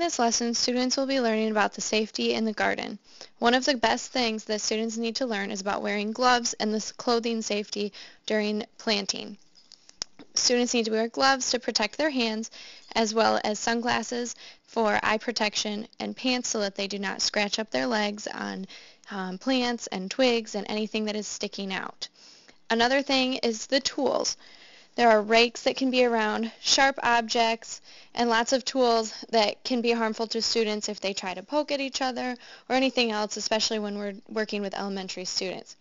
this lesson, students will be learning about the safety in the garden. One of the best things that students need to learn is about wearing gloves and the clothing safety during planting. Students need to wear gloves to protect their hands, as well as sunglasses for eye protection and pants so that they do not scratch up their legs on plants and twigs and anything that is sticking out. Another thing is the tools. There are rakes that can be around, sharp objects, and lots of tools that can be harmful to students if they try to poke at each other or anything else, especially when we're working with elementary students.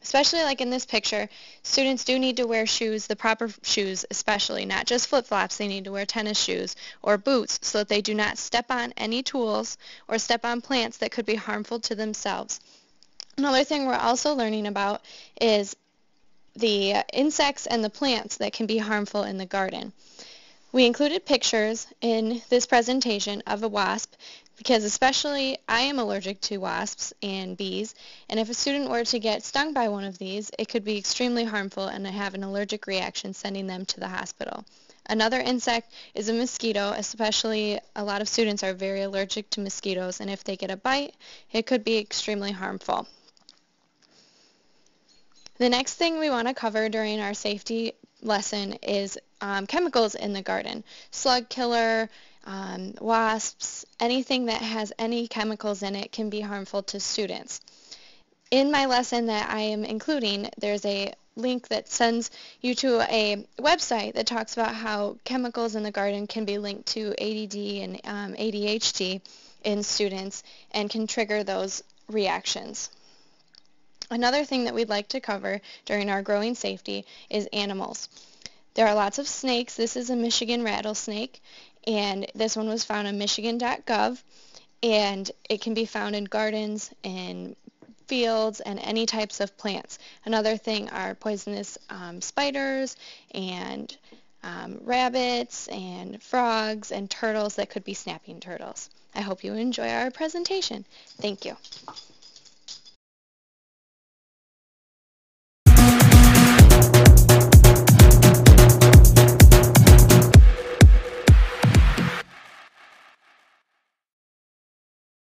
Especially like in this picture, students do need to wear shoes, the proper shoes especially, not just flip-flops. They need to wear tennis shoes or boots so that they do not step on any tools or step on plants that could be harmful to themselves. Another thing we're also learning about is the insects and the plants that can be harmful in the garden. We included pictures in this presentation of a wasp because especially I am allergic to wasps and bees, and if a student were to get stung by one of these, it could be extremely harmful and have an allergic reaction, sending them to the hospital. Another insect is a mosquito, especially a lot of students are very allergic to mosquitoes, and if they get a bite, it could be extremely harmful. The next thing we want to cover during our safety lesson is chemicals in the garden. Slug killer, wasps, anything that has any chemicals in it can be harmful to students. In my lesson that I am including, there's a link that sends you to a website that talks about how chemicals in the garden can be linked to ADD and ADHD in students and can trigger those reactions. Another thing that we'd like to cover during our growing safety is animals. There are lots of snakes. This is a Michigan rattlesnake, and this one was found on michigan.gov, and it can be found in gardens, in fields, and any types of plants. Another thing are poisonous spiders and rabbits and frogs and turtles that could be snapping turtles. I hope you enjoy our presentation. Thank you.